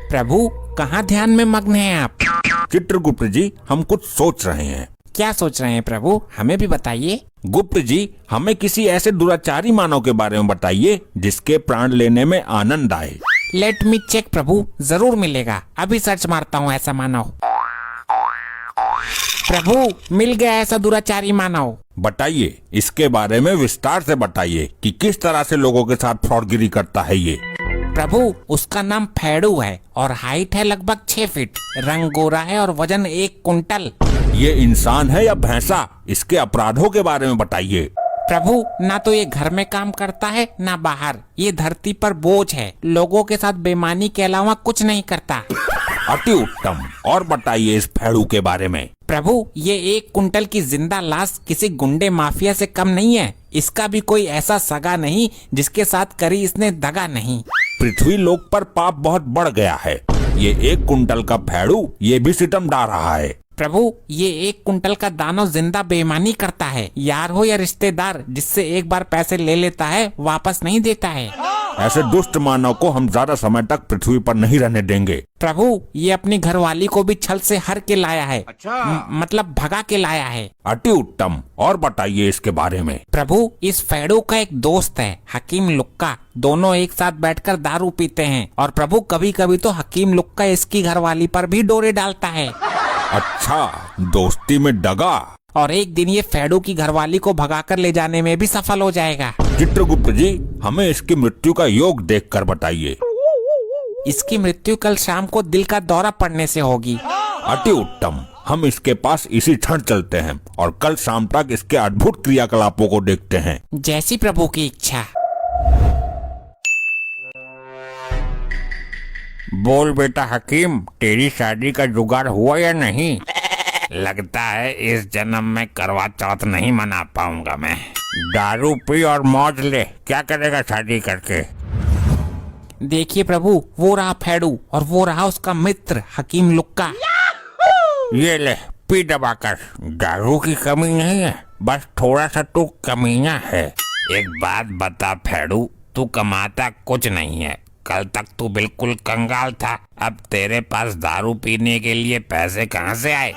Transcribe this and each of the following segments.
प्रभु कहाँ ध्यान में मग्न हैं आप? चित्रगुप्त जी, हम कुछ सोच रहे हैं। क्या सोच रहे हैं प्रभु, हमें भी बताइए। गुप्त जी, हमें किसी ऐसे दुराचारी मानव के बारे में बताइए जिसके प्राण लेने में आनंद आए। लेट मी चेक प्रभु, जरूर मिलेगा। अभी सर्च मारता हूँ ऐसा मानव। प्रभु मिल गया ऐसा दुराचारी मानव। बताइए, इसके बारे में विस्तार से बताइए कि किस तरह से लोगों के साथ फ्रॉडगिरी करता है ये। प्रभु उसका नाम फैडू है और हाइट है लगभग 6 फीट, रंग गोरा है और वजन 1 कुंटल। ये इंसान है या भैंसा? इसके अपराधों के बारे में बताइए। प्रभु ना तो ये घर में काम करता है ना बाहर, ये धरती पर बोझ है, लोगों के साथ बेईमानी के अलावा कुछ नहीं करता। अति उत्तम, और बताइए इस फैड़ू के बारे में। प्रभु ये 1 कुंटल की जिंदा लाश किसी गुंडे माफिया से कम नहीं है। इसका भी कोई ऐसा सगा नहीं जिसके साथ करी इसने दगा नहीं। पृथ्वी लोक पर पाप बहुत बढ़ गया है। ये 1 कुंटल का फैड़ू ये भी सितम डा रहा है। प्रभु ये 1 कुंटल का दानव जिंदा बेईमानी करता है, यार हो या रिश्तेदार, जिससे एक बार पैसे ले लेता है वापस नहीं देता है। ऐसे दुष्ट मानव को हम ज्यादा समय तक पृथ्वी पर नहीं रहने देंगे। प्रभु ये अपनी घरवाली को भी छल से हर के लाया है। अच्छा। मतलब भगा के लाया है। अति उत्तम, और बताइए इसके बारे में। प्रभु इस फैडो का एक दोस्त है हकीम लुक्का, दोनों एक साथ बैठकर दारू पीते हैं और प्रभु कभी कभी तो हकीम लुक्का इसकी घरवाली पर भी डोरे डालता है। अच्छा, दोस्ती में दगा। और एक दिन ये फैडो की घरवाली को भगाकर ले जाने में भी सफल हो जाएगा। चित्रगुप्त जी, हमें इसकी मृत्यु का योग देखकर बताइए। इसकी मृत्यु कल शाम को दिल का दौरा पड़ने से होगी। अति उत्तम, हम इसके पास इसी क्षण चलते हैं और कल शाम तक इसके अद्भुत क्रियाकलापों को देखते हैं। जैसी प्रभु की इच्छा। बोल बेटा हकीम, तेरी शादी का जुगाड़ हुआ या नहीं? लगता है इस जन्म में करवा चौथ नहीं मना पाऊंगा मैं। दारू पी और मौज ले, क्या करेगा शादी करके? देखिए प्रभु, वो रहा फैडू और वो रहा उसका मित्र हकीम लुक्का। ये ले, पी दबाकर। दारू की कमी नहीं है, बस थोड़ा सा तू कमीना है। एक बात बता फैडू, तू कमाता कुछ नहीं है। कल तक तू बिल्कुल कंगाल था, अब तेरे पास दारू पीने के लिए पैसे कहाँ से आए?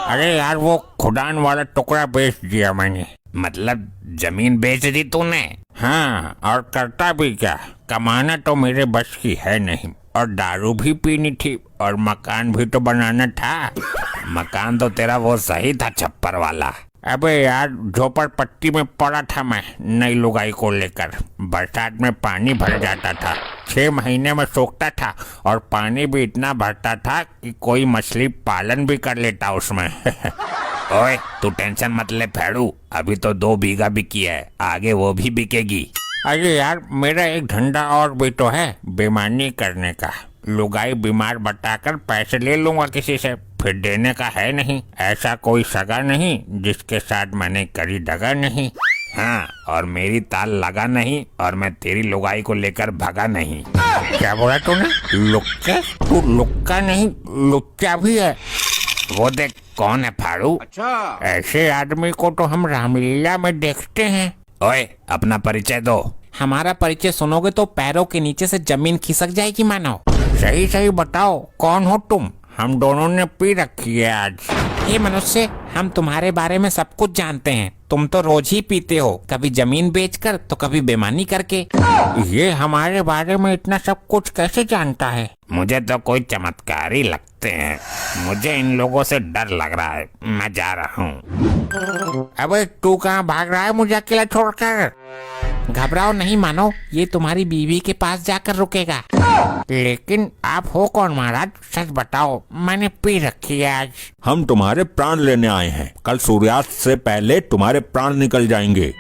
अरे यार, वो खुदान वाला टुकड़ा बेच दिया मैंने। मतलब जमीन बेच दी तूने? हाँ, और करता भी क्या, कमाना तो मेरे बस की है नहीं, और दारू भी पीनी थी और मकान भी तो बनाना था। मकान तो तेरा वो सही था, छप्पर वाला। अबे यार, झोपड़पट्टी में पड़ा था मैं नई लुगाई को लेकर। बरसात में पानी भर जाता था, 6 महीने में सूखता था और पानी भी इतना भरता था कि कोई मछली पालन भी कर लेता उसमें। ओए तू टेंशन मत ले फैडू, अभी तो 2 बीघा बिकी है, आगे वो भी बिकेगी। अरे यार, मेरा एक धंधा और भी तो है बेईमानी करने का। लुगाई बीमार बताकर पैसे ले लूंगा किसी से, फिर देने का है नहीं। ऐसा कोई सगा नहीं जिसके साथ मैंने करी दगा नहीं। हाँ, और मेरी ताल लगा नहीं और मैं तेरी लुगाई को लेकर भगा नहीं। क्या बोला तूने? लुक्का? तू लुक्का नहीं, लुच्चा भी है। वो देख कौन है फाड़ू। अच्छा, ऐसे आदमी को तो हम रामलीला में देखते हैं। ओए अपना परिचय दो। हमारा परिचय सुनोगे तो पैरों के नीचे से जमीन खिसक जाएगी मानो। सही सही बताओ, कौन हो तुम? हम दोनों ने पी रखी है आज। हे मनुष्य, हम तुम्हारे बारे में सब कुछ जानते हैं। तुम तो रोज ही पीते हो, कभी जमीन बेचकर तो कभी बेईमानी करके। ये हमारे बारे में इतना सब कुछ कैसे जानता है? मुझे तो कोई चमत्कारी लगते हैं। मुझे इन लोगों से डर लग रहा है, मैं जा रहा हूँ। अबे तू कहाँ भाग रहा है मुझे अकेला छोड़कर? घबराओ नहीं मानो, ये तुम्हारी बीवी के पास जाकर रुकेगा। लेकिन आप हो कौन महाराज, सच बताओ, मैंने पी रखी है आज। हम तुम्हारे प्राण लेने आए हैं, कल सूर्यास्त से पहले तुम्हारे प्राण निकल जाएंगे।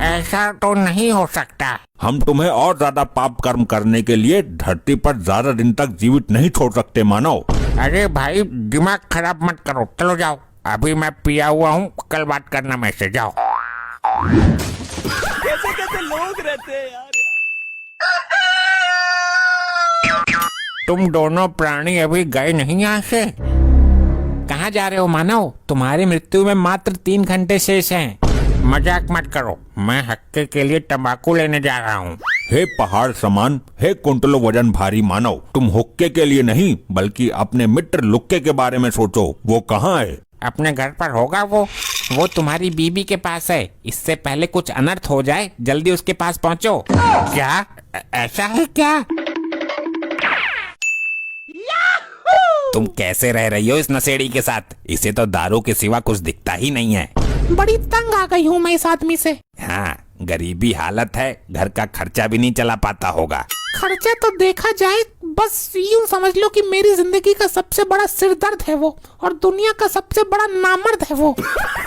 ऐसा तो नहीं हो सकता। हम तुम्हें और ज्यादा पाप कर्म करने के लिए धरती पर ज्यादा दिन तक जीवित नहीं छोड़ सकते मानव। अरे भाई, दिमाग खराब मत करो, चलो जाओ। अभी मैं पिया हुआ हूँ, कल बात करना मैं से, जाओ। कैसे कैसे लोग रहते हैं यार। तुम दोनों प्राणी अभी गए नहीं यहाँ से? कहाँ जा रहे हो मानव? तुम्हारी मृत्यु में मात्र 3 घंटे शेष हैं। मजाक मत करो, मैं हक्के के लिए तंबाकू लेने जा रहा हूँ। हे पहाड़ समान, हे कुंटलों वजन भारी मानव, तुम हुक्के के लिए नहीं बल्कि अपने मित्र लुक्के के बारे में सोचो। वो कहाँ है? अपने घर पर होगा वो तुम्हारी बीबी के पास है। इससे पहले कुछ अनर्थ हो जाए, जल्दी उसके पास पहुंचो। क्या ऐसा है क्या? तुम कैसे रह रही हो इस नशेड़ी के साथ? इसे तो दारू के सिवा कुछ दिखता ही नहीं है। बड़ी तंग आ गई हूँ मैं इस आदमी से। हाँ, गरीबी हालत है, घर का खर्चा भी नहीं चला पाता होगा। खर्चा तो देखा जाए बस यूं समझ लो कि मेरी जिंदगी का सबसे बड़ा सिरदर्द है वो, और दुनिया का सबसे बड़ा नामर्द है वो।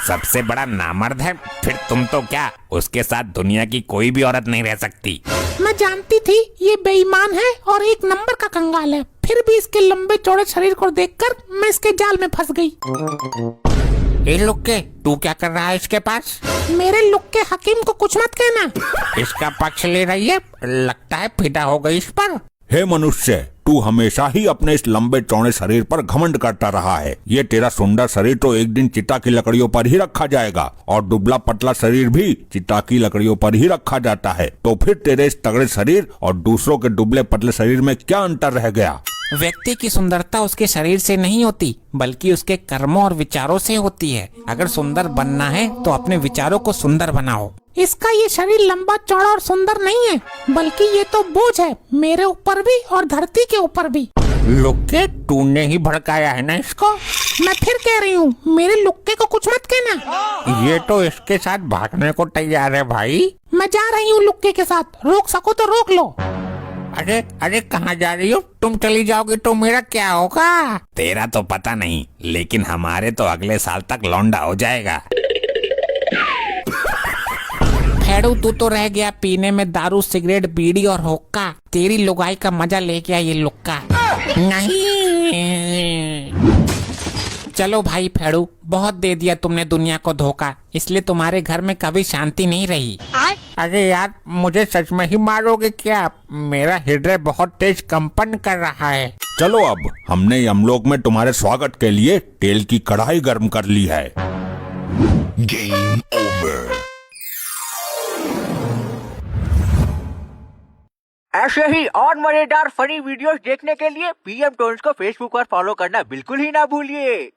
सबसे बड़ा नामर्द है? फिर तुम तो क्या, उसके साथ दुनिया की कोई भी औरत नहीं रह सकती। मैं जानती थी ये बेईमान है और एक नंबर का कंगाल है, फिर भी इसके लंबे चौड़े शरीर को देखकर मैं इसके जाल में फंस गई। ए लुक्के, तू क्या कर रहा है इसके पास? मेरे लुक्के हकीम को कुछ मत कहना। इसका पक्ष ले रही है, लगता है फिदा हो गई इस पर। हे मनुष्य, तू हमेशा ही अपने इस लंबे चौड़े शरीर पर घमंड करता रहा है। ये तेरा सुंदर शरीर तो एक दिन चिता की लकड़ियों पर ही रखा जाएगा, और दुबला पतला शरीर भी चिता की लकड़ियों पर ही रखा जाता है। तो फिर तेरे इस तगड़े शरीर और दूसरों के दुबले पतले शरीर में क्या अंतर रह गया? व्यक्ति की सुंदरता उसके शरीर से नहीं होती, बल्कि उसके कर्मों और विचारों से होती है। अगर सुंदर बनना है तो अपने विचारों को सुंदर बनाओ। इसका ये शरीर लंबा चौड़ा और सुंदर नहीं है, बल्कि ये तो बोझ है, मेरे ऊपर भी और धरती के ऊपर भी। लुक्के, तूने ही भड़काया है ना इसको? मैं फिर कह रही हूँ, मेरे लुक्के को कुछ मत कहना। ये तो इसके साथ भागने को तैयार है भाई। मैं जा रही हूँ लुक्के के साथ, रोक सको तो रोक लो। अरे अरे, कहाँ जा रही हो? तुम चली जाओगी तो मेरा क्या होगा? तेरा तो पता नहीं, लेकिन हमारे तो अगले साल तक लौंडा हो जाएगा। फेड़ू, तू तो रह गया पीने में दारू, सिगरेट, बीड़ी और हुक्का। तेरी लुगाई का मजा ले गया ये लुक्का। नहीं, चलो भाई फेड़ू, बहुत दे दिया तुमने दुनिया को धोखा, इसलिए तुम्हारे घर में कभी शांति नहीं रही। अरे यार, मुझे सच में ही मारोगे क्या? मेरा हृदय बहुत तेज कंपन कर रहा है। चलो, अब हमने यमलोक में तुम्हारे स्वागत के लिए तेल की कढ़ाई गर्म कर ली है। Game over. ऐसे ही और मजेदार फनी वीडियोस देखने के लिए PM टोन्स को फेसबुक पर फॉलो करना बिल्कुल ही ना भूलिए।